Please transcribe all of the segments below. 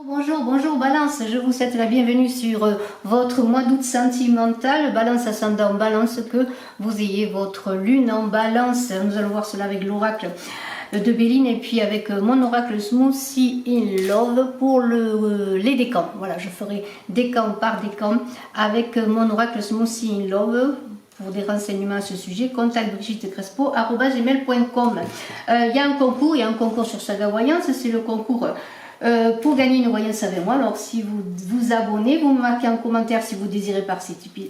Bonjour, bonjour Balance, je vous souhaite la bienvenue sur votre mois d'août sentimental, Balance ascendant Balance, que vous ayez votre lune en Balance. Nous allons voir cela avec l'oracle de Béline et puis avec mon oracle Smoothie in Love pour les décans. Voilà, je ferai décan par décan avec mon oracle Smoothie in Love. Pour des renseignements à ce sujet, contacte brigitte.crespo@gmail.com. Il y a un concours sur Saga Voyance, c'est le concours pour gagner une voyance avec moi. Alors si vous vous abonnez, vous me marquez en commentaire si vous désirez participer,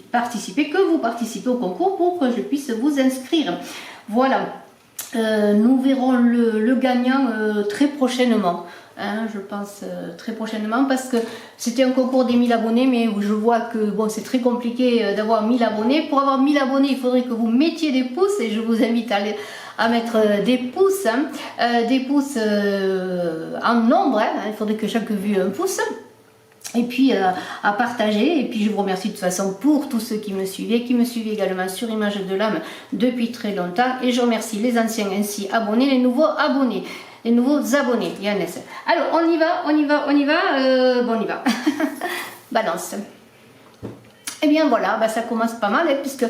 que vous participez au concours pour que je puisse vous inscrire. Voilà, nous verrons le gagnant très prochainement. Je pense très prochainement, parce que c'était un concours des 1000 abonnés, mais je vois que bon, c'est très compliqué d'avoir 1000 abonnés. Pour avoir 1000 abonnés, il faudrait que vous mettiez des pouces, et je vous invite à mettre des pouces, en nombre, il faudrait que chaque vue ait un pouce. Et puis à partager, et puis je vous remercie de toute façon pour tous ceux qui me suivaient également sur Image de l'âme depuis très longtemps, et je remercie les anciens ainsi abonnés, les nouveaux abonnés. Les nouveaux abonnés, Yannès. Alors, on y va. Bon, on y va. Balance. Eh bien, voilà, ça commence pas mal, puisque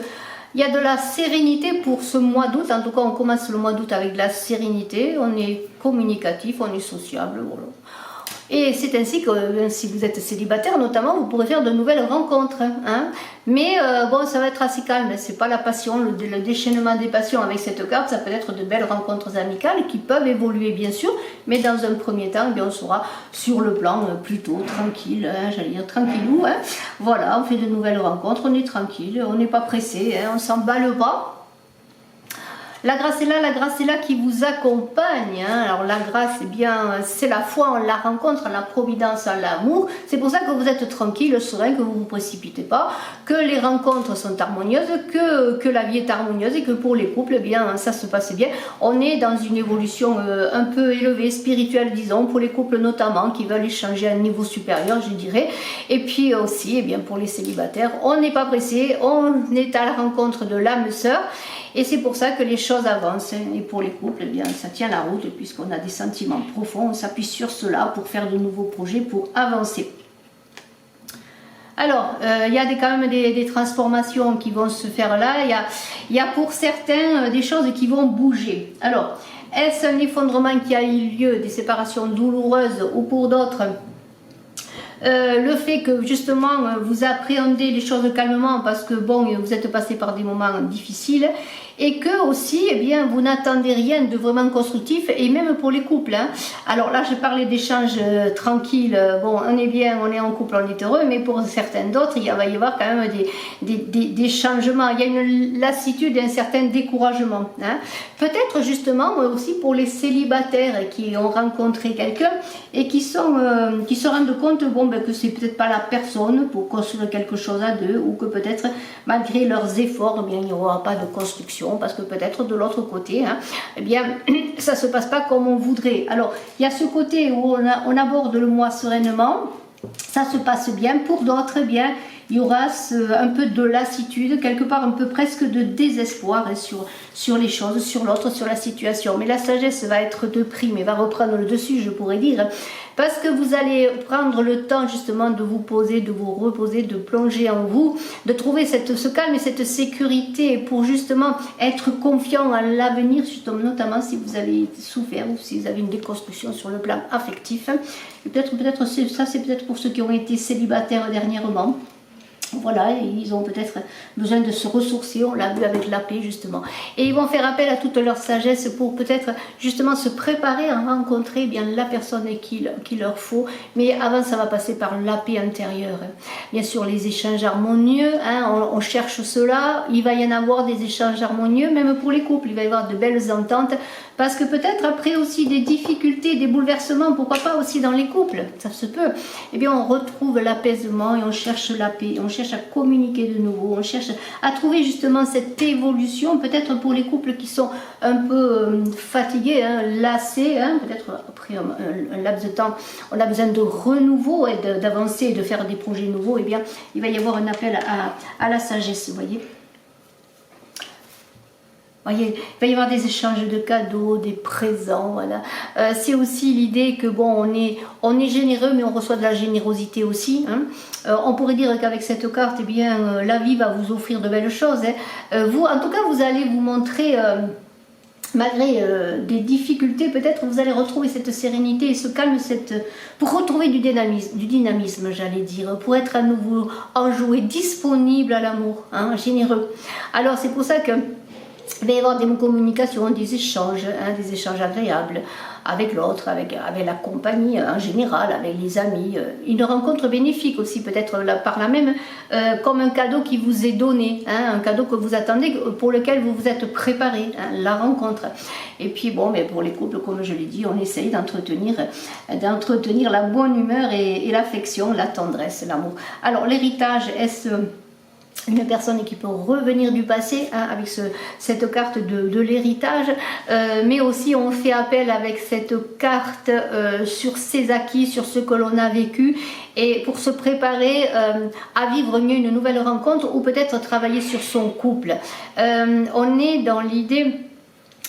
il y a de la sérénité pour ce mois d'août. En tout cas, on commence le mois d'août avec de la sérénité. On est communicatif, on est sociable, voilà. Et c'est ainsi que si vous êtes célibataire notamment, vous pourrez faire de nouvelles rencontres. Mais bon, ça va être assez calme, c'est pas la passion, le déchaînement des passions avec cette carte. Ça peut être de belles rencontres amicales qui peuvent évoluer bien sûr, mais dans un premier temps, on sera sur le plan plutôt tranquille, j'allais dire tranquillou. Voilà, on fait de nouvelles rencontres, on est tranquille, on n'est pas pressé, on s'emballe pas. La grâce est là qui vous accompagne. Alors la grâce, c'est la foi en la rencontre, en la providence, en l'amour. C'est pour ça que vous êtes tranquille, serein, que vous ne vous précipitez pas, que les rencontres sont harmonieuses, que la vie est harmonieuse, et que pour les couples, ça se passe bien. On est dans une évolution un peu élevée, spirituelle, disons, pour les couples notamment, qui veulent échanger à un niveau supérieur, je dirais. Et puis aussi, pour les célibataires, on n'est pas pressé, on est à la rencontre de l'âme sœur. Et c'est pour ça que les choses avancent. Et pour les couples, ça tient la route, puisqu'on a des sentiments profonds. On s'appuie sur cela pour faire de nouveaux projets, pour avancer. Alors, il y a quand même des transformations qui vont se faire là. Il y a pour certains des choses qui vont bouger. Alors, est-ce un effondrement qui a eu lieu, des séparations douloureuses, ou pour d'autres le fait que justement vous appréhendez les choses calmement, parce que bon, vous êtes passé par des moments difficiles, et que aussi vous n'attendez rien de vraiment constructif, et même pour les couples. Alors là, je parlais d'échanges tranquilles. Bon, on est bien, on est en couple, on est heureux, mais pour certains d'autres, il va y avoir quand même des changements. Il y a une lassitude et un certain découragement. Peut-être justement aussi pour les célibataires qui ont rencontré quelqu'un et qui se rendent compte que c'est peut-être pas la personne pour construire quelque chose à deux, ou que peut-être malgré leurs efforts, il n'y aura pas de construction, parce que peut-être de l'autre côté, ça se passe pas comme on voudrait. Alors, il y a ce côté où on aborde le mois sereinement, ça se passe bien. Pour d'autres, il y aura un peu de lassitude, quelque part un peu presque de désespoir sur les choses, sur l'autre, sur la situation. Mais la sagesse va être de prime et va reprendre le dessus, je pourrais dire, parce que vous allez prendre le temps justement de vous poser, de vous reposer, de plonger en vous, de trouver ce calme et cette sécurité pour justement être confiant à l'avenir, notamment si vous avez souffert ou si vous avez une déconstruction sur le plan affectif. Peut-être ça, c'est peut-être pour ceux qui ont été célibataires dernièrement. Voilà, ils ont peut-être besoin de se ressourcer, on l'a vu avec la paix justement. Et ils vont faire appel à toute leur sagesse pour peut-être justement se préparer à rencontrer la personne qu'il leur faut. Mais avant, ça va passer par la paix intérieure. Bien sûr, les échanges harmonieux, on cherche cela. Il va y en avoir des échanges harmonieux, même pour les couples. Il va y avoir de belles ententes. Parce que peut-être après aussi des difficultés, des bouleversements, pourquoi pas aussi dans les couples, ça se peut. On retrouve l'apaisement et on cherche la paix, on cherche à communiquer de nouveau, on cherche à trouver justement cette évolution, peut-être pour les couples qui sont un peu fatigués, lassés, peut-être après un laps de temps, on a besoin de renouveau et d'avancer et de faire des projets nouveaux. Il va y avoir un appel à la sagesse, vous voyez. voyez, il va y avoir des échanges de cadeaux, des présents, voilà. C'est aussi l'idée que bon, on est généreux, mais on reçoit de la générosité aussi. Hein. On pourrait dire qu'avec cette carte, eh bien, la vie va vous offrir de belles choses. Hein. Vous, en tout cas, vous allez vous montrer, malgré des difficultés, peut-être vous allez retrouver cette sérénité et ce calme, pour retrouver du dynamisme, j'allais dire, pour être à nouveau enjoué, disponible à l'amour, hein, généreux. Alors c'est pour ça que il va y avoir des communications, des échanges agréables avec l'autre, avec la compagnie en général, avec les amis. Une rencontre bénéfique aussi, peut-être par là même, comme un cadeau qui vous est donné, hein, un cadeau que vous attendez, pour lequel vous vous êtes préparé, hein, la rencontre. Et puis bon, mais pour les couples, comme je l'ai dit, on essaye d'entretenir la bonne humeur et l'affection, la tendresse, l'amour. Alors l'héritage, est-ce une personne qui peut revenir du passé, hein, avec cette carte de l'héritage, mais aussi on fait appel avec cette carte sur ses acquis, sur ce que l'on a vécu, et pour se préparer à vivre mieux une nouvelle rencontre, ou peut-être travailler sur son couple. On est dans l'idée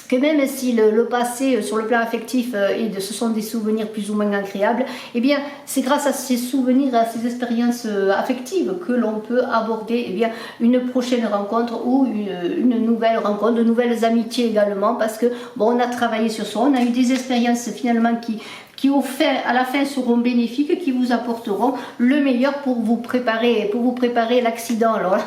que même si le passé sur le plan affectif ce sont des souvenirs plus ou moins agréables, eh bien c'est grâce à ces souvenirs, à ces expériences affectives que l'on peut aborder eh bien, une prochaine rencontre ou une nouvelle rencontre, de nouvelles amitiés également, parce que bon, on a travaillé sur soi, on a eu des expériences finalement qui à la fin seront bénéfiques, qui vous apporteront le meilleur pour vous préparer l'accident. Alors là,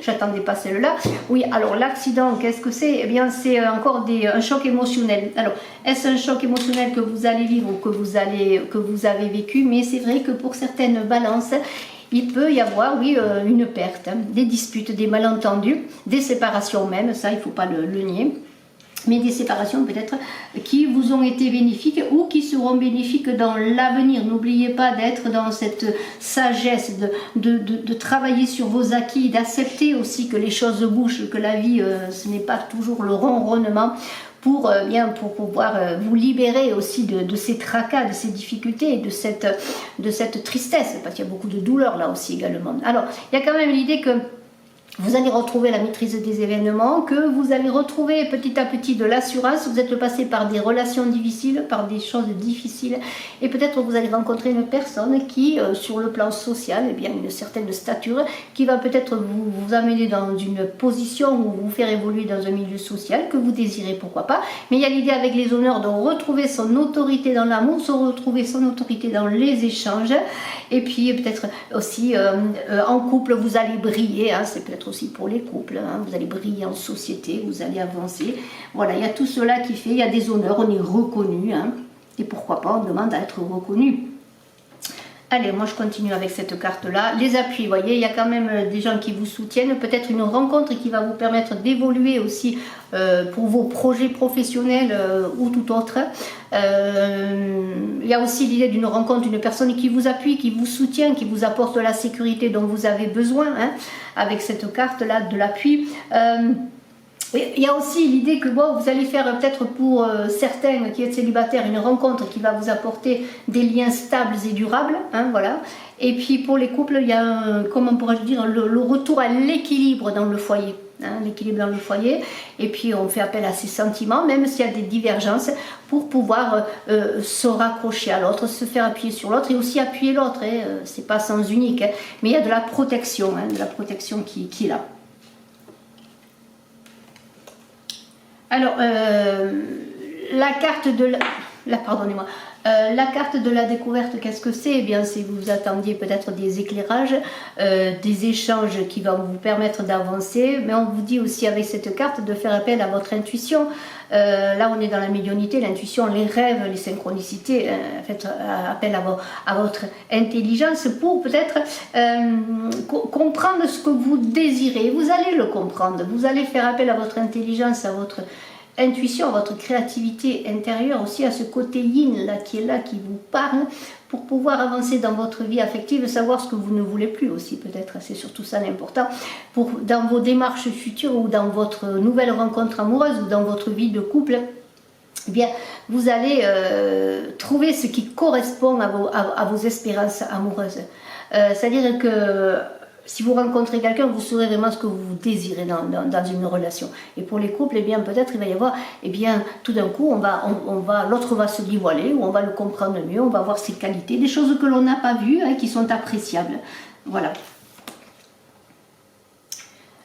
j'attendais pas celle-là. Oui, alors l'accident, qu'est-ce que c'est? Eh bien, c'est encore un choc émotionnel. Alors, est-ce un choc émotionnel que vous allez vivre ou que vous avez vécu? Mais c'est vrai que pour certaines balances, il peut y avoir, oui, une perte, hein, des disputes, des malentendus, des séparations même, ça il ne faut pas le nier. Mais des séparations peut-être qui vous ont été bénéfiques ou qui seront bénéfiques dans l'avenir. N'oubliez pas d'être dans cette sagesse, de travailler sur vos acquis, d'accepter aussi que les choses bougent, que la vie, ce n'est pas toujours le ronronnement, pour pouvoir vous libérer aussi de ces tracas, de ces difficultés et de cette tristesse, parce qu'il y a beaucoup de douleur là aussi également. Alors, il y a quand même l'idée que vous allez retrouver la maîtrise des événements, que vous allez retrouver petit à petit de l'assurance. Vous êtes passé par des relations difficiles, par des choses difficiles, et peut-être vous allez rencontrer une personne qui, sur le plan social, eh bien, une certaine stature, qui va peut-être vous amener dans une position ou vous faire évoluer dans un milieu social que vous désirez, pourquoi pas. Mais il y a l'idée avec les honneurs de retrouver son autorité dans l'amour, de retrouver son autorité dans les échanges, et puis peut-être aussi en couple vous allez briller, hein, c'est peut-être aussi pour les couples, hein, vous allez briller en société, vous allez avancer. Voilà, il y a tout cela qui fait, il y a des honneurs, on est reconnu, hein, et pourquoi pas, on demande à être reconnu. Allez, moi je continue avec cette carte-là. Les appuis, vous voyez, il y a quand même des gens qui vous soutiennent. Peut-être une rencontre qui va vous permettre d'évoluer aussi pour vos projets professionnels ou tout autre. Il y a aussi l'idée d'une rencontre, d'une personne qui vous appuie, qui vous soutient, qui vous apporte la sécurité dont vous avez besoin, hein, avec cette carte-là de l'appui. Il y a aussi l'idée que bon, vous allez faire peut-être pour certains qui êtes célibataires une rencontre qui va vous apporter des liens stables et durables, hein, voilà. Et puis pour les couples, il y a, comment pourrais-je dire, le retour à l'équilibre dans le foyer, hein, l'équilibre dans le foyer. Et puis on fait appel à ses sentiments, même s'il y a des divergences, pour pouvoir se raccrocher à l'autre, se faire appuyer sur l'autre et aussi appuyer l'autre. Hein, c'est pas sens unique, hein, mais il y a de la protection, hein, qui est là. Alors, la carte de pardonnez-moi. La carte de la découverte, qu'est-ce que c'est? Eh bien, c'est vous attendiez peut-être des éclairages, des échanges qui vont vous permettre d'avancer, mais on vous dit aussi avec cette carte de faire appel à votre intuition. Là, on est dans la médiumnité, l'intuition, les rêves, les synchronicités, faites appel à votre intelligence pour peut-être comprendre ce que vous désirez. Vous allez le comprendre, vous allez faire appel à votre intelligence, à votre intuition, à votre créativité intérieure, aussi à ce côté yin là, qui vous parle, pour pouvoir avancer dans votre vie affective, savoir ce que vous ne voulez plus aussi, peut-être, c'est surtout ça l'important, dans vos démarches futures ou dans votre nouvelle rencontre amoureuse ou dans votre vie de couple, eh bien, vous allez trouver ce qui correspond à vos espérances amoureuses. C'est-à-dire que si vous rencontrez quelqu'un, vous saurez vraiment ce que vous désirez dans une relation. Et pour les couples, eh bien peut-être il va y avoir, eh bien tout d'un coup, l'autre va se dévoiler, ou on va le comprendre mieux, on va voir ses qualités, des choses que l'on n'a pas vues, hein, qui sont appréciables. Voilà.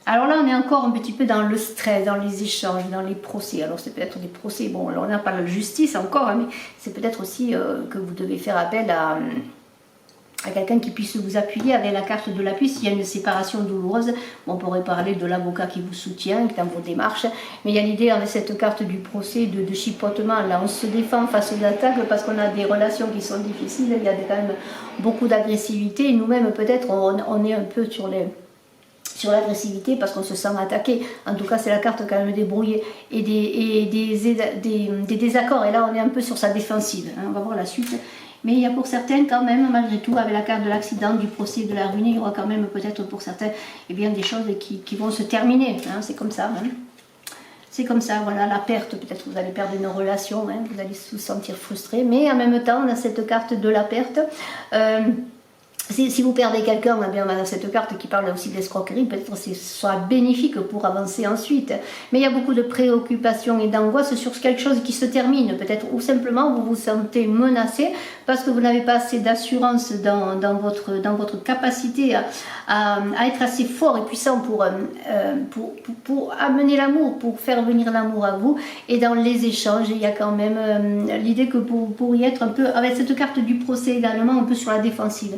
Alors là, on est encore un petit peu dans le stress, dans les échanges, dans les procès. Alors c'est peut-être des procès, bon, là, on n'a pas la justice encore, hein, mais c'est peut-être aussi que vous devez faire appel à quelqu'un qui puisse vous appuyer avec la carte de l'appui. S'il y a une séparation douloureuse, on pourrait parler de l'avocat qui vous soutient dans vos démarches, mais il y a l'idée avec cette carte du procès de chipotement. Là on se défend face aux attaques parce qu'on a des relations qui sont difficiles, il y a quand même beaucoup d'agressivité, et nous-mêmes peut-être on est un peu sur l'agressivité parce qu'on se sent attaqué. En tout cas c'est la carte quand même débrouillée, et des désaccords, et là on est un peu sur sa défensive, hein. On va voir la suite. Mais il y a pour certaines quand même, malgré tout, avec la carte de l'accident, du procès, de la ruine, il y aura quand même peut-être pour certains, eh bien, des choses qui vont se terminer, hein, c'est comme ça. Hein. C'est comme ça, voilà, la perte, peut-être vous allez perdre une relation, hein, vous allez vous sentir frustré, mais en même temps, on a cette carte de la perte. Si vous perdez quelqu'un, eh bien, on a cette carte qui parle aussi d'escroquerie, peut-être que ce sera bénéfique pour avancer ensuite. Mais il y a beaucoup de préoccupations et d'angoisse sur quelque chose qui se termine, peut-être, ou simplement vous vous sentez menacé parce que vous n'avez pas assez d'assurance dans votre capacité à être assez fort et puissant pour amener l'amour, pour faire venir l'amour à vous. Et dans les échanges, il y a quand même l'idée que vous pourriez être un peu, avec cette carte du procès également, un peu sur la défensive.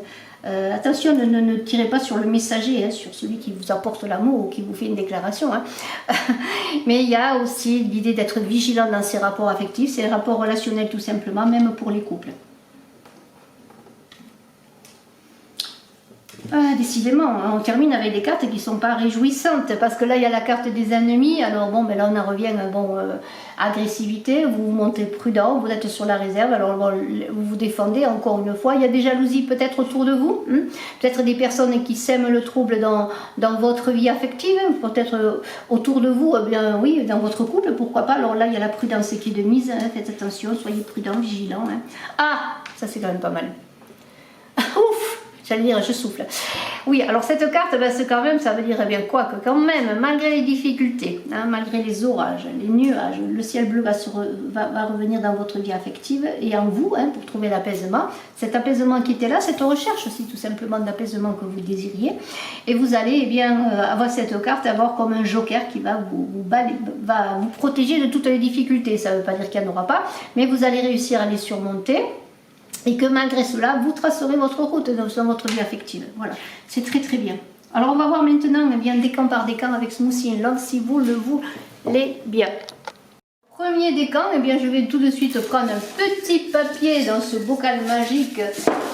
Attention, ne tirez pas sur le messager, hein, sur celui qui vous apporte l'amour ou qui vous fait une déclaration. Hein. Mais il y a aussi l'idée d'être vigilant dans ces rapports affectifs, ces rapports relationnels tout simplement, même pour les couples. Décidément, on termine avec des cartes qui ne sont pas réjouissantes, parce que là il y a la carte des ennemis. Alors bon, ben là on en revient, agressivité, vous vous montez prudent, vous êtes sur la réserve, alors bon, vous vous défendez encore une fois. Il y a des jalousies peut-être autour de vous, peut-être des personnes qui sèment le trouble dans votre vie affective, peut-être autour de vous, eh bien oui, dans votre couple, pourquoi pas. Alors là il y a la prudence qui est de mise, hein, faites attention, soyez prudent, vigilant. Hein. Ah, ça c'est quand même pas mal. Ouf! J'allais dire, je souffle. Oui, alors cette carte, ben, c'est quand même, ça veut dire eh bien quoi, que quand même, malgré les difficultés, hein, malgré les orages, les nuages, le ciel bleu va revenir dans votre vie affective et en vous, hein, pour trouver l'apaisement. Cet apaisement qui était là, cette recherche aussi tout simplement d'apaisement que vous désiriez. Et vous allez eh bien, avoir cette carte, avoir comme un joker qui va vous protéger de toutes les difficultés. Ça ne veut pas dire qu'il n'y en aura pas, mais vous allez réussir à les surmonter. Et que malgré cela, vous tracerez votre route dans votre vie affective. Voilà, c'est très très bien. Alors on va voir maintenant eh bien, décan par décan avec Smoothie in Love si vous le voulez bien. Premier décan, eh bien, je vais tout de suite prendre un petit papier dans ce bocal magique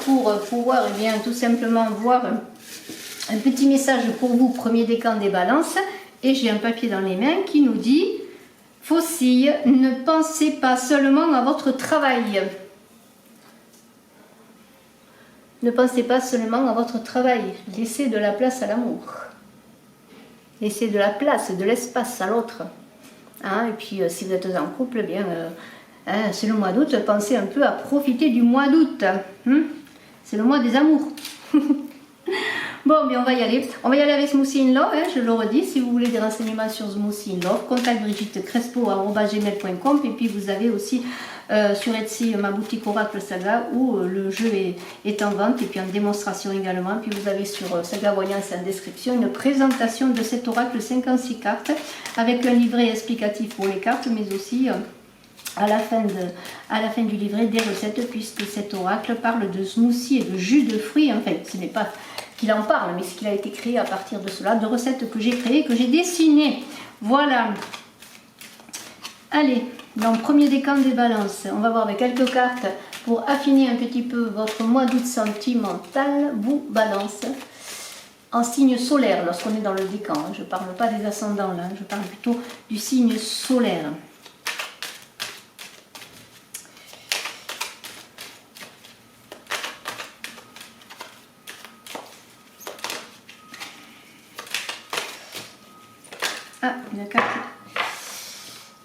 pour pouvoir eh bien, tout simplement voir un petit message pour vous, premier décan des balances. Et j'ai un papier dans les mains qui nous dit « Faucille, ne pensez pas seulement à votre travail ». Ne pensez pas seulement à votre travail, laissez de la place à l'amour. Laissez de la place, de l'espace à l'autre. Hein, et puis si vous êtes en couple, eh bien, c'est le mois d'août, pensez un peu à profiter du mois d'août. Hein, c'est le mois des amours. Bon, bien on va y aller. On va y aller avec Smoothie in Love, hein, je le redis. Si vous voulez des renseignements sur Smoothie in Love, contacte brigittecrespo@gmail.com. Et puis vous avez aussi sur Etsy ma boutique Oracle Saga où le jeu est en vente et puis en démonstration également. Puis vous avez sur Saga Voyance en description une présentation de cet oracle 56 cartes avec un livret explicatif pour les cartes, mais aussi à la fin du livret des recettes, puisque cet oracle parle de smoothie et de jus de fruits. En fait, ce n'est pas qu'il en parle, mais ce qu'il a été créé à partir de cela, de recettes que j'ai créées, que j'ai dessinées. Voilà. Allez, dans le premier décan des balances, on va voir avec quelques cartes pour affiner un petit peu votre mois d'août sentimental. Vous, balance, en signe solaire lorsqu'on est dans le décan. Je ne parle pas des ascendants là, je parle plutôt du signe solaire. Ah, une carte.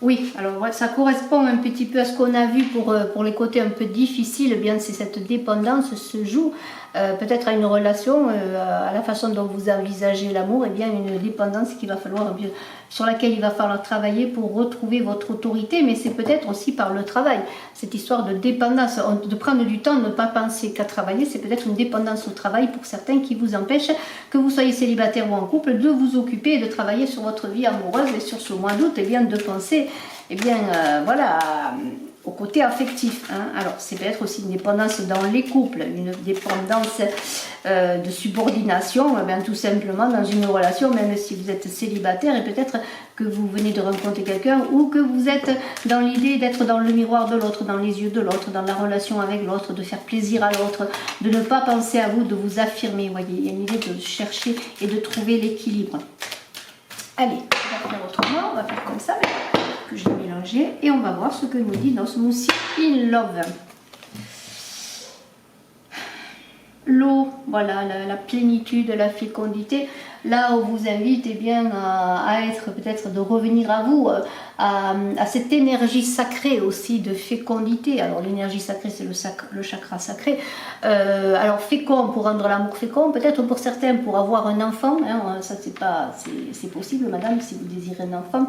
Oui, alors ouais, ça correspond un petit peu à ce qu'on a vu pour les côtés un peu difficiles. Eh bien, c'est cette dépendance se joue peut-être à une relation, à la façon dont vous envisagez l'amour, et bien une dépendance qu'il va falloir, sur laquelle il va falloir travailler pour retrouver votre autorité, mais c'est peut-être aussi par le travail. Cette histoire de dépendance, de prendre du temps, ne pas penser qu'à travailler, c'est peut-être une dépendance au travail pour certains qui vous empêche, que vous soyez célibataire ou en couple, de vous occuper et de travailler sur votre vie amoureuse et sur ce mois d'août, et bien de penser, et bien voilà, au côté affectif. Hein. Alors, c'est peut-être aussi une dépendance dans les couples, une dépendance de subordination, bien, tout simplement dans une relation, même si vous êtes célibataire, et peut-être que vous venez de rencontrer quelqu'un, ou que vous êtes dans l'idée d'être dans le miroir de l'autre, dans les yeux de l'autre, dans la relation avec l'autre, de faire plaisir à l'autre, de ne pas penser à vous, de vous affirmer. Vous voyez, il y a une idée de chercher et de trouver l'équilibre. Allez, on va faire autrement, on va faire comme ça, que je vais mélanger, et on va voir ce que nous dit dans ce Moussi in Love. L'eau, voilà, la plénitude, la fécondité. Là, on vous invite bien, à être, peut-être de revenir à vous, à cette énergie sacrée aussi de fécondité. Alors l'énergie sacrée, c'est le chakra sacré. Alors fécond, pour rendre l'amour fécond, peut-être pour certains pour avoir un enfant, hein, ça c'est possible madame si vous désirez un enfant,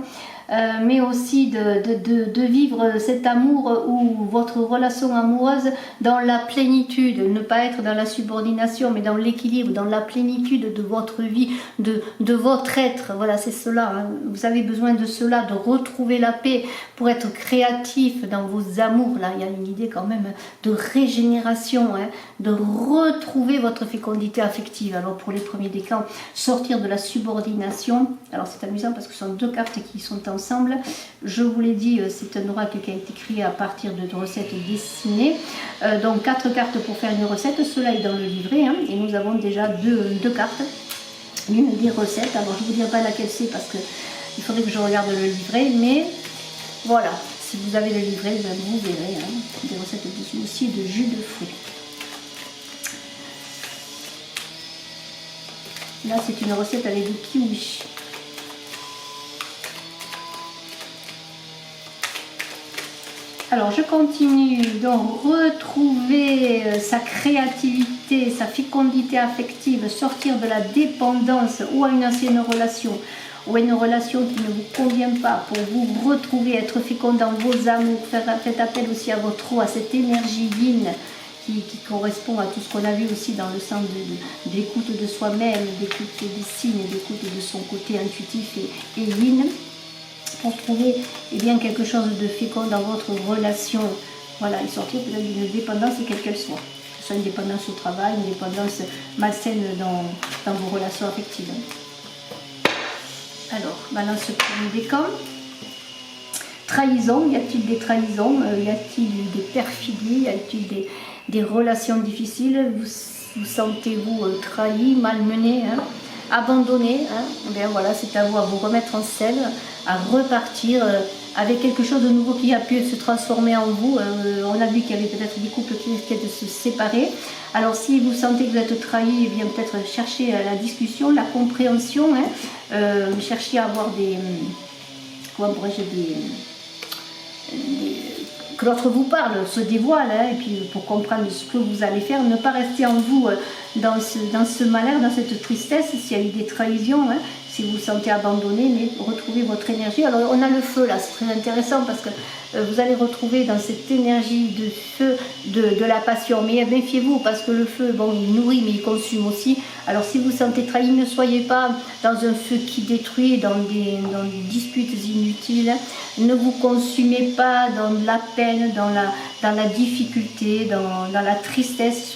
mais aussi de vivre cet amour ou votre relation amoureuse dans la plénitude, ne pas être dans la subordination mais dans l'équilibre, dans la plénitude de votre vie, de votre être. Voilà, c'est cela, hein. Vous avez besoin de cela, de retrouver la paix pour être créatif dans vos amours. Là, il y a une idée quand même de régénération, hein, de retrouver votre fécondité affective. Alors pour les premiers décans, sortir de la subordination. Alors c'est amusant parce que ce sont deux cartes qui sont ensemble. Je vous l'ai dit, c'est un oracle qui a été créé à partir de recettes dessinées. Donc 4 cartes pour faire une recette. Cela est dans le livret, hein, et nous avons déjà deux cartes. L'une des recettes, alors je ne vous dirai pas laquelle c'est parce que il faudrait que je regarde le livret, mais voilà, si vous avez le livret, vous verrez, hein, des recettes dessus aussi de jus de fruits. Là, c'est une recette avec du kiwi. Alors, je continue. Donc, retrouver sa créativité, sa fécondité affective, sortir de la dépendance ou à une ancienne relation, ou à une relation qui ne vous convient pas, pour vous retrouver, être fécond dans vos amours, faites appel aussi à votre eau, à cette énergie yin qui correspond à tout ce qu'on a vu aussi dans le sens d'écoute de soi-même, d'écoute des signes, d'écoute de son côté intuitif et yin, pour trouver bien, quelque chose de fécond dans votre relation. Voilà, et sortir peut-être d'une dépendance, quelle qu'elle soit. Que ce soit une dépendance au travail, une dépendance malsaine dans vos relations affectives. Alors, balance le premier décan. Trahison, y a-t-il des trahisons? Y a-t-il des perfidies? Y a-t-il des relations difficiles? Vous sentez-vous trahi, malmené, hein, abandonné, hein? Bien voilà, c'est à vous à vous remettre en selle, à repartir avec quelque chose de nouveau qui a pu se transformer en vous. On a vu qu'il y avait peut-être des couples qui risquaient de se séparer. Alors si vous sentez que vous êtes trahi, eh bien peut-être chercher la discussion, la compréhension, hein, chercher à avoir comment pourrais-je dire, que l'autre vous parle, se dévoile, hein, et puis pour comprendre ce que vous allez faire, ne pas rester en vous dans ce malheur, dans cette tristesse, s'il y a eu des trahisons, hein, si vous vous sentez abandonné, mais retrouvez votre énergie. Alors on a le feu là, c'est très intéressant parce que vous allez retrouver dans cette énergie de feu de la passion, mais méfiez-vous parce que le feu, bon, il nourrit mais il consume aussi. Alors si vous vous sentez trahi, ne soyez pas dans un feu qui détruit, dans des disputes inutiles, ne vous consumez pas dans la peine, dans la difficulté, dans la tristesse.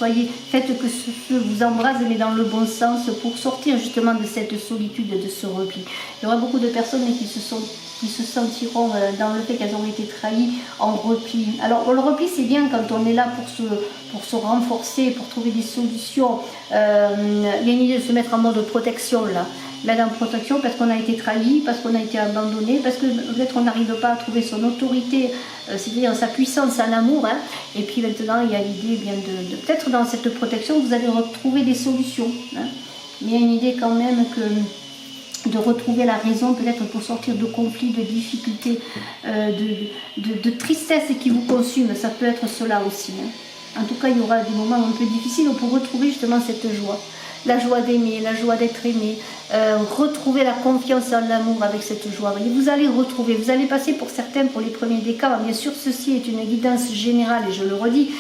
Faites que ce feu vous embrase, mais dans le bon sens, pour sortir justement de cette solitude, de ce repli. Il y aura beaucoup de personnes qui se sentiront dans le fait qu'elles ont été trahies en repli. Alors le repli, c'est bien quand on est là pour se renforcer, pour trouver des solutions. Il y a une idée de se mettre en mode protection là. Mettre en protection parce qu'on a été trahi, parce qu'on a été abandonné, parce que peut-être on n'arrive pas à trouver son autorité, c'est-à-dire sa puissance en amour, hein. Et puis maintenant il y a l'idée bien de peut-être dans cette protection vous allez retrouver des solutions, hein. Mais il y a une idée quand même que de retrouver la raison peut-être pour sortir de conflits, de difficultés, de tristesse qui vous consument. Ça peut être cela aussi. Hein. En tout cas, il y aura des moments un peu difficiles pour retrouver justement cette joie. La joie d'aimer, la joie d'être aimé, retrouver la confiance en l'amour avec cette joie. Vous allez retrouver, vous allez passer pour certains pour les premiers décans. Bien sûr, ceci est une guidance générale et je le redis.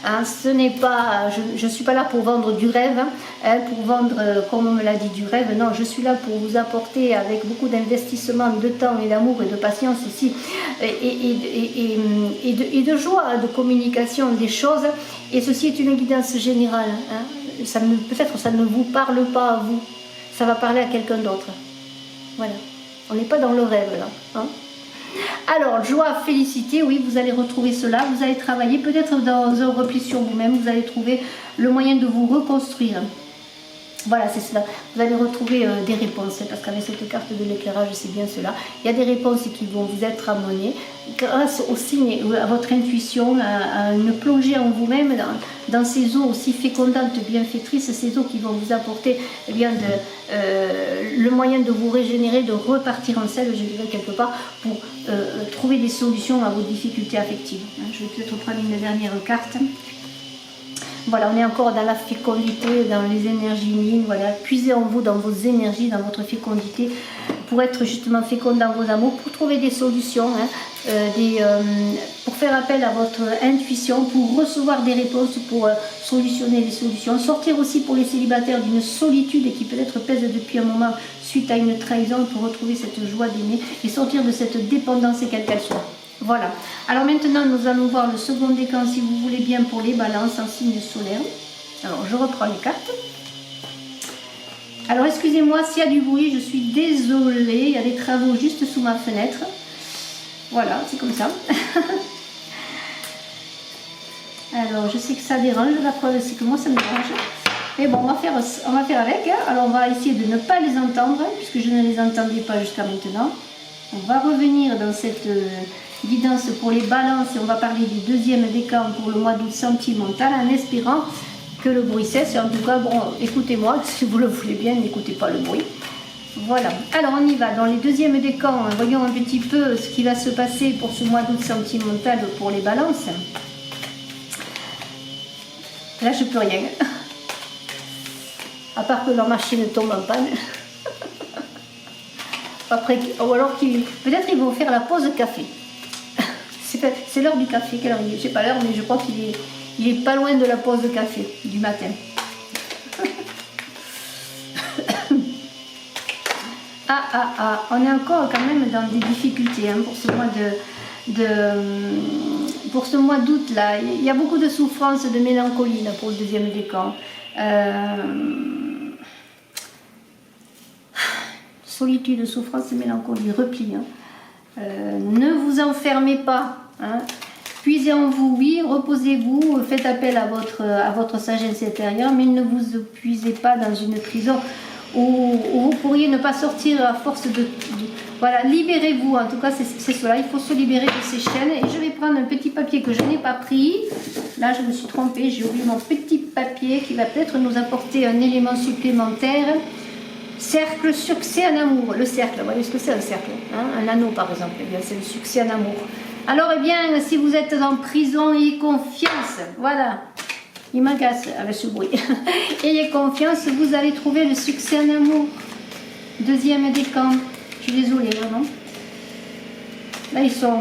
Hein, ce n'est pas, je ne suis pas là pour vendre du rêve, hein, pour vendre, comme on me l'a dit, du rêve. Non, je suis là pour vous apporter avec beaucoup d'investissement, de temps et d'amour et de patience aussi, et de joie, de communication des choses. Et ceci est une guidance générale. Hein. Peut-être ça ne vous parle pas à vous, ça va parler à quelqu'un d'autre. Voilà, on n'est pas dans le rêve là. Hein. Alors, joie, félicité, oui, vous allez retrouver cela, vous allez travailler peut-être dans un repli sur vous-même, vous allez trouver le moyen de vous reconstruire. Voilà, c'est cela. Vous allez retrouver des réponses, parce qu'avec cette carte de l'éclairage, c'est bien cela. Il y a des réponses qui vont vous être amenées grâce au signe, à votre intuition, à une plongée en vous-même, dans ces eaux aussi fécondantes, bienfaitrices, ces eaux qui vont vous apporter eh bien, le moyen de vous régénérer, de repartir en selle, je dirais quelque part, pour trouver des solutions à vos difficultés affectives. Je vais peut-être prendre une dernière carte. Voilà, on est encore dans la fécondité, dans les énergies yin. Voilà, puisez en vous, dans vos énergies, dans votre fécondité, pour être justement fécond dans vos amours, pour trouver des solutions, hein, pour faire appel à votre intuition, pour recevoir des réponses, pour solutionner les solutions. Sortir aussi pour les célibataires d'une solitude qui peut-être pèse depuis un moment suite à une trahison, pour retrouver cette joie d'aimer et sortir de cette dépendance, quelle qu'elle soit. Voilà. Alors maintenant, nous allons voir le second décan, si vous voulez bien, pour les balances en signe solaire. Alors, je reprends les cartes. Alors, excusez-moi s'il y a du bruit, je suis désolée. Il y a des travaux juste sous ma fenêtre. Voilà, c'est comme ça. Alors, je sais que ça dérange. La preuve, c'est que moi, ça me dérange. Mais bon, on va faire avec. Hein. Alors, on va essayer de ne pas les entendre, puisque je ne les entendais pas jusqu'à maintenant. On va revenir dans cette guidance pour les balances et on va parler du deuxième décan pour le mois d'août sentimental, en espérant que le bruit cesse. En tout cas, bon, écoutez-moi, si vous le voulez bien, n'écoutez pas le bruit. Voilà, alors on y va. Dans les deuxièmes décans, voyons un petit peu ce qui va se passer pour ce mois d'août sentimental pour les balances. Là, je peux rien. À part que leur machine tombe en panne. Après, ou alors peut-être ils vont faire la pause café. C'est l'heure du café, quelle heure il est? Je sais pas l'heure, mais je crois qu'il est pas loin de la pause café du matin. On est encore quand même dans des difficultés hein, pour ce mois pour ce mois d'août là. Il y a beaucoup de souffrance, de mélancolie là, pour le deuxième décan. Solitude, souffrance et mélancolie, repli. Hein. Ne vous enfermez pas. Hein. Puisez en vous, oui, reposez-vous, faites appel à votre sagesse intérieure, mais ne vous épuisez pas dans une prison où vous pourriez ne pas sortir à force de voilà, libérez-vous, en tout cas c'est cela, il faut se libérer de ces chaînes. Et je vais prendre un petit papier que je n'ai pas pris. Là je me suis trompée, j'ai oublié mon petit papier qui va peut-être nous apporter un élément supplémentaire. Cercle, succès en amour. Le cercle, vous voyez ce que c'est un cercle hein. Un anneau par exemple, c'est le succès en amour. Alors eh bien, si vous êtes en prison, ayez confiance. Voilà, il m'agace avec ce bruit. Ayez confiance, vous allez trouver le succès en amour. Deuxième décan. Je suis désolée, vraiment. Là, ils sont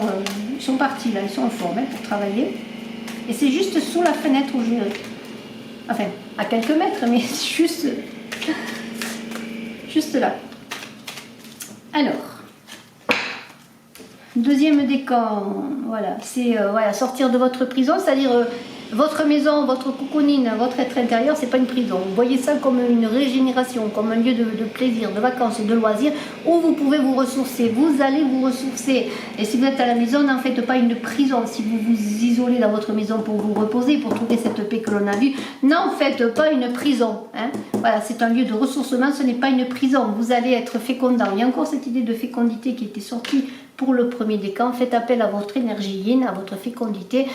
partis, là, ils sont en forme hein, pour travailler. Et c'est juste sous la fenêtre où je... Enfin, à quelques mètres, mais juste là. Alors, deuxième décan, voilà, c'est voilà, sortir de votre prison, c'est-à-dire votre maison, votre cocooning, votre être intérieur, c'est pas une prison. Vous voyez ça comme une régénération, comme un lieu de plaisir, de vacances, de loisirs, où vous pouvez vous ressourcer. Vous allez vous ressourcer. Et si vous êtes à la maison, n'en faites pas une prison. Si vous vous isolez dans votre maison pour vous reposer, pour trouver cette paix que l'on a vue, n'en faites pas une prison. Hein. Voilà, c'est un lieu de ressourcement, ce n'est pas une prison. Vous allez être fécondant. Il y a encore cette idée de fécondité qui était sortie pour le premier décan. Faites appel à votre énergie yin, à votre fécondité,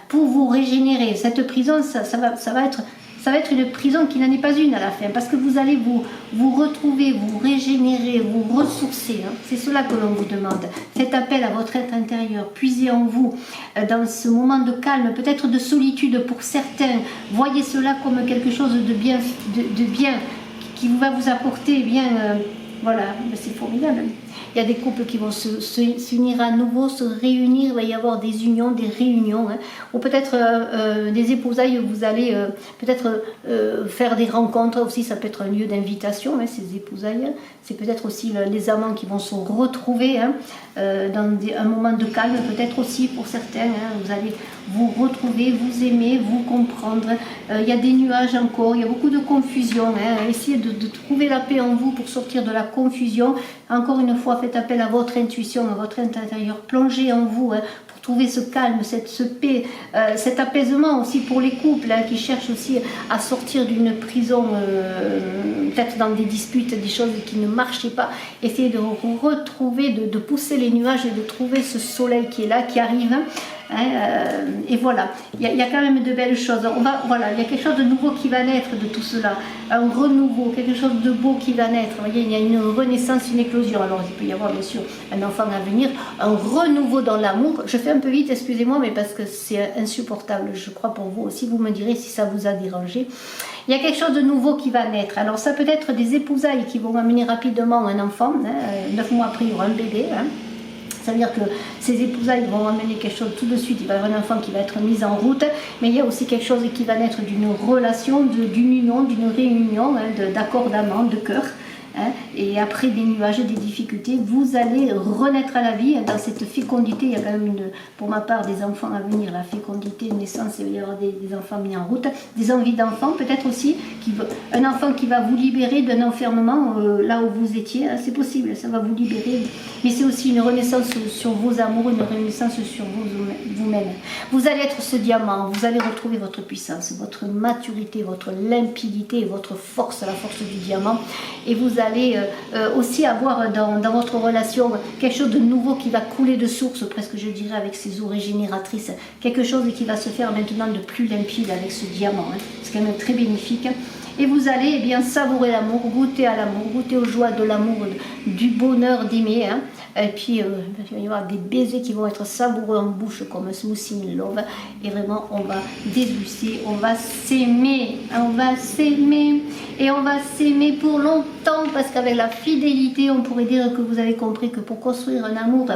pour vous régénérer. Cette prison, ça va être ça va être une prison qui n'en est pas une à la fin, parce que vous allez vous retrouver, vous régénérer, vous ressourcer. Hein. C'est cela que l'on vous demande. Faites appel à votre être intérieur, puisez en vous dans ce moment de calme, peut-être de solitude pour certains. Voyez cela comme quelque chose de bien, qui va vous apporter bien. Voilà, c'est formidable. Il y a des couples qui vont s'unir à nouveau, se réunir, il va y avoir des unions, des réunions, hein. Ou peut-être des épousailles, vous allez peut-être faire des rencontres aussi, ça peut être un lieu d'invitation, hein, ces épousailles. C'est peut-être aussi les amants qui vont se retrouver hein, dans un moment de calme, peut-être aussi pour certains. Hein, vous allez vous retrouver, vous aimer, vous comprendre. Il y a des nuages encore, il y a beaucoup de confusion. Hein. Essayez de trouver la paix en vous pour sortir de la confusion. Encore une fois, faites appel à votre intuition, à votre intérieur. Plongez en vous hein, pour trouver ce calme, cette paix, cet apaisement aussi pour les couples hein, qui cherchent aussi à sortir d'une prison, peut-être dans des disputes, des choses qui ne marchaient pas. Essayez de retrouver, de pousser les nuages et de trouver ce soleil qui est là, qui arrive. Hein, et voilà, il y a quand même de belles choses. Voilà, il y a quelque chose de nouveau qui va naître de tout cela, un renouveau, quelque chose de beau qui va naître. Vous voyez, il y a une renaissance, une éclosion. Alors il peut y avoir bien sûr un enfant à venir, un renouveau dans l'amour. Je fais un peu vite, excusez-moi, mais parce que c'est insupportable, je crois pour vous aussi. Vous me direz si ça vous a dérangé. Il y a quelque chose de nouveau qui va naître. Alors ça peut être des épousailles qui vont amener rapidement un enfant. Hein, 9 mois après, il y aura un bébé. Hein. Ça veut dire que ces épousailles vont amener quelque chose tout de suite. Il va y avoir un enfant qui va être mis en route, mais il y a aussi quelque chose qui va naître d'une relation, d'une union, d'une réunion, hein, d'accordament, de cœur. Hein, et après des nuages, des difficultés, vous allez renaître à la vie. Dans cette fécondité, il y a quand même, pour ma part, des enfants à venir. La fécondité, naissance, il va y avoir des enfants mis en route. Des envies d'enfants, peut-être aussi. Un enfant qui va vous libérer d'un enfermement là où vous étiez. Hein, c'est possible, ça va vous libérer. Mais c'est aussi une renaissance sur vos amours, une renaissance sur vous-même. Vous allez être ce diamant, vous allez retrouver votre puissance, votre maturité, votre limpidité et votre force, la force du diamant. Et vous allez aussi avoir dans votre relation quelque chose de nouveau qui va couler de source, presque je dirais, avec ces eaux régénératrices. Quelque chose qui va se faire maintenant de plus limpide avec ce diamant. Hein. C'est quand même très bénéfique. Et vous allez eh bien, savourer l'amour, goûter à l'amour, goûter aux joies de l'amour, du bonheur d'aimer. Hein. Et puis, il va y avoir des baisers qui vont être savoureux en bouche comme un smoothie in love. Et vraiment, on va dégluser, on va s'aimer. On va s'aimer. Et on va s'aimer pour longtemps parce qu'avec la fidélité, on pourrait dire que vous avez compris que pour construire un amour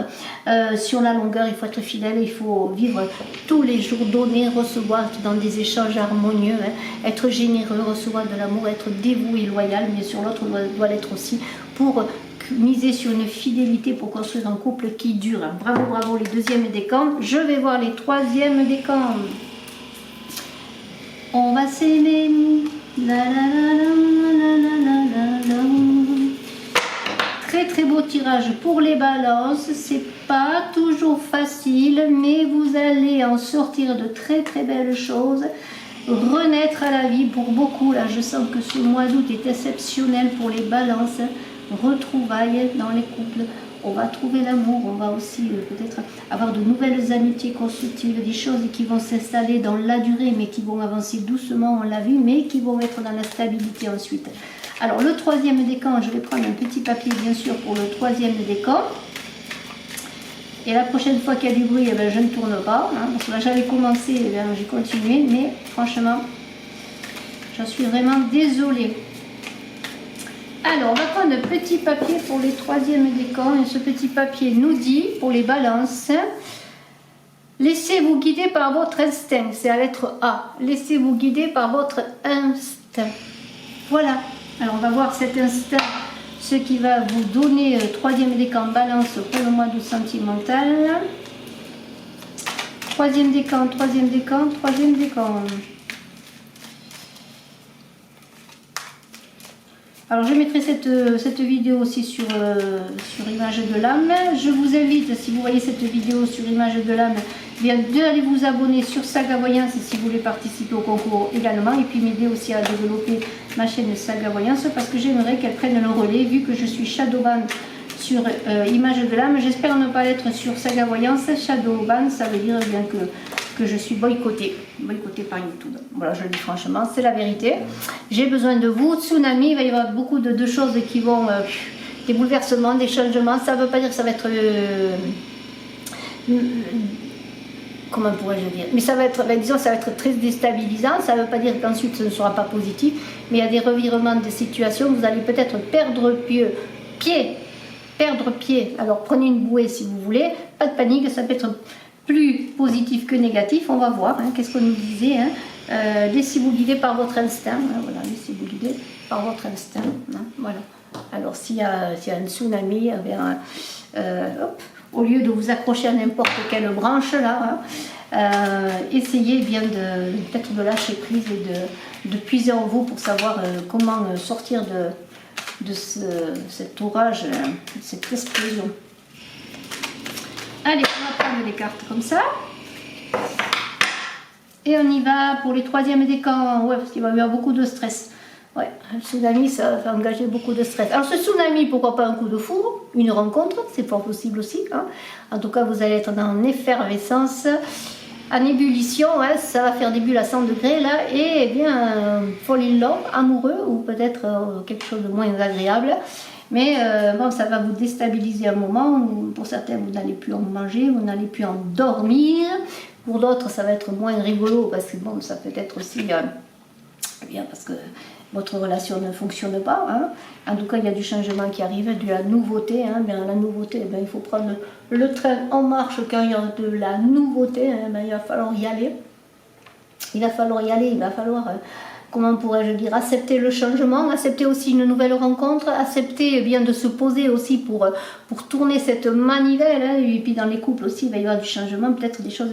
sur la longueur, il faut être fidèle, il faut vivre tous les jours, donner, recevoir dans des échanges harmonieux, hein, être généreux, recevoir de l'amour, être dévoué, loyal, mais sur l'autre doit l'être aussi pour miser sur une fidélité pour construire un couple qui dure. Bravo, bravo les deuxièmes décans. Je vais voir les troisièmes décans. On va s'aimer. La, la, la, la, la, la, la. Très très beau tirage pour les balances. C'est pas toujours facile, mais vous allez en sortir de très très belles choses. Renaître à la vie pour beaucoup. Là, je sens que ce mois d'août est exceptionnel pour les balances. Retrouvailles dans les couples, on va trouver l'amour, on va aussi peut-être avoir de nouvelles amitiés constructives, des choses qui vont s'installer dans la durée mais qui vont avancer doucement, on l'a vu, mais qui vont être dans la stabilité ensuite. Alors le troisième décan, je vais prendre un petit papier bien sûr pour le troisième décan. Et la prochaine fois qu'il y a du bruit, eh ben, je ne tourne pas, hein, parce que là j'avais commencé, eh bien, j'ai continué, mais franchement, j'en suis vraiment désolée. Alors, on va prendre un petit papier pour les troisièmes décans. Et ce petit papier nous dit, pour les balances, laissez-vous guider par votre instinct. C'est la lettre A. Laissez-vous guider par votre instinct. Voilà. Alors, on va voir cet instinct, ce qui va vous donner troisième décan balance pour le mois d'août sentimental. Troisième décan, troisième décan, troisième décan. Alors je mettrai cette vidéo aussi sur Image de l'âme. Je vous invite, si vous voyez cette vidéo sur Image de l'âme, d'aller vous abonner sur Saga Voyance si vous voulez participer au concours également. Et puis m'aider aussi à développer ma chaîne Saga Voyance parce que j'aimerais qu'elle prenne le relais vu que je suis Shadowban sur Image de l'âme. J'espère ne pas l'être sur Saga Voyance. Shadowban, ça veut dire bien que que je suis boycottée par YouTube. Voilà, je le dis franchement, c'est la vérité. J'ai besoin de vous. Tsunami, il va y avoir beaucoup de choses qui vont... des bouleversements, des changements. Ça ne veut pas dire que ça va être... comment pourrais-je dire? Mais ça va être, disons, ça va être très déstabilisant. Ça ne veut pas dire qu'ensuite ce ne sera pas positif. Mais il y a des revirements de situation. Vous allez peut-être perdre pied. Alors prenez une bouée si vous voulez. Pas de panique, ça peut être plus positif que négatif. On va voir. Hein, qu'est-ce qu'on nous disait, hein. Laissez-vous guider par votre instinct. Hein, voilà, laissez-vous guider par votre instinct. Hein, voilà. Alors s'il y a un tsunami, eh bien, au lieu de vous accrocher à n'importe quelle branche là, essayez bien peut-être de lâcher prise et de puiser en vous pour savoir comment sortir de cet orage, de cette explosion. Allez, on va prendre les cartes comme ça. Et on y va pour les troisièmes décans. Ouais, parce qu'il va y avoir beaucoup de stress. Ouais, le tsunami, ça va engager beaucoup de stress. Alors ce tsunami, pourquoi pas un coup de foudre, une rencontre, c'est fort possible aussi. Hein. En tout cas, vous allez être dans effervescence, en ébullition, hein, ça va faire des bulles à 100 degrés là, et eh bien, fall in love, amoureux, ou peut-être quelque chose de moins agréable. Mais bon, ça va vous déstabiliser un moment, où pour certains, vous n'allez plus en manger, vous n'allez plus en dormir. Pour d'autres, ça va être moins rigolo, parce que bon, ça peut être aussi... bien parce que votre relation ne fonctionne pas. Hein. En tout cas, il y a du changement qui arrive, de la nouveauté. Hein. Bien, la nouveauté, il faut prendre le train en marche quand il y a de la nouveauté. Hein. Bien, il va falloir y aller. Il va falloir, comment pourrais-je dire, accepter le changement, accepter aussi une nouvelle rencontre, accepter bien de se poser aussi pour tourner cette manivelle. Hein. Et puis dans les couples aussi, il va y avoir du changement, peut-être des choses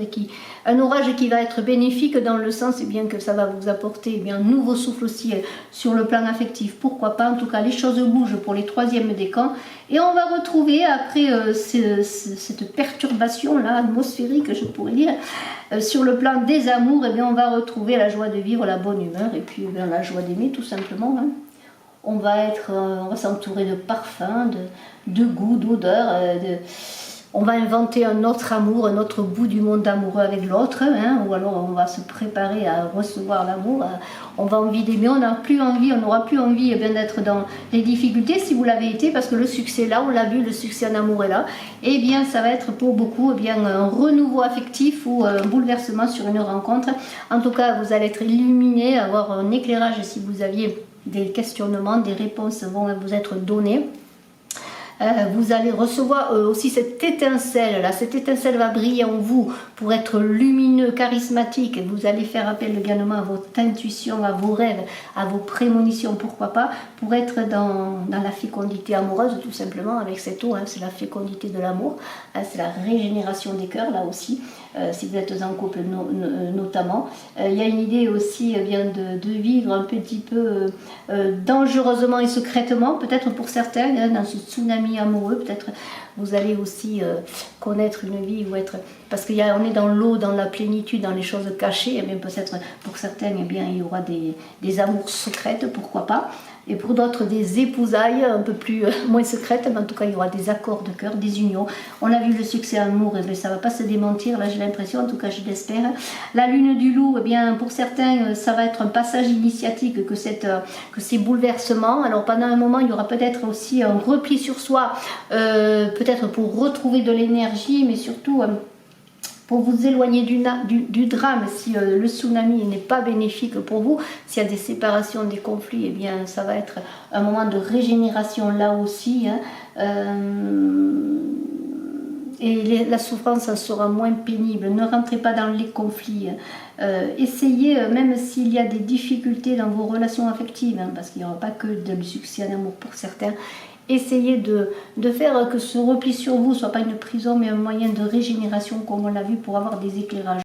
un orage qui va être bénéfique dans le sens bien que ça va vous apporter bien un nouveau souffle aussi sur le plan affectif. Pourquoi pas? En tout cas, les choses bougent pour les troisièmes décans. Et on va retrouver après cette perturbation là atmosphérique, je pourrais dire, sur le plan des amours, et bien on va retrouver la joie de vivre, la bonne humeur et puis bien, la joie d'aimer tout simplement. Hein. On va s'entourer de parfums, de goûts, d'odeurs. On va inventer un autre amour, un autre bout du monde amoureux avec l'autre, hein, ou alors on va se préparer à recevoir l'amour. On va envie d'aimer, on n'aura plus envie d'être dans les difficultés si vous l'avez été, parce que le succès est là, on l'a vu, le succès en amour est là. Et bien ça va être pour beaucoup un renouveau affectif ou un bouleversement sur une rencontre. En tout cas, vous allez être illuminé, avoir un éclairage si vous aviez des questionnements, des réponses vont vous être données. Vous allez recevoir aussi cette étincelle là, cette étincelle va briller en vous pour être lumineux, charismatique, et vous allez faire appel également à votre intuition, à vos rêves, à vos prémonitions, pourquoi pas, pour être dans la fécondité amoureuse tout simplement avec cette eau, hein, c'est la fécondité de l'amour, hein, c'est la régénération des cœurs là aussi, si vous êtes en couple notamment. Il y a une idée aussi bien de vivre un petit peu dangereusement et secrètement, peut-être pour certains, hein, dans ce tsunami amoureux, peut-être vous allez aussi connaître une vie où être, parce qu'on est dans l'eau, dans la plénitude, dans les choses cachées, et bien peut-être pour certains, eh bien, il y aura des amours secrètes, pourquoi pas, et pour d'autres des épousailles un peu plus moins secrètes, mais en tout cas il y aura des accords de cœur, des unions. On a vu le succès amour, et bien ça ne va pas se démentir, là j'ai l'impression, en tout cas je l'espère. La lune du loup, eh bien pour certains ça va être un passage initiatique que ces bouleversements. Alors pendant un moment il y aura peut-être aussi un repli sur soi, peut-être pour retrouver de l'énergie, mais surtout pour vous éloigner du drame. Si le tsunami n'est pas bénéfique pour vous, s'il y a des séparations, des conflits, eh bien ça va être un moment de régénération là aussi, hein. Et la souffrance en sera moins pénible. Ne rentrez pas dans les conflits. Essayez, même s'il y a des difficultés dans vos relations affectives, hein, parce qu'il n'y aura pas que du succès en amour pour certains, essayez de faire que ce repli sur vous ne soit pas une prison, mais un moyen de régénération, comme on l'a vu, pour avoir des éclairages.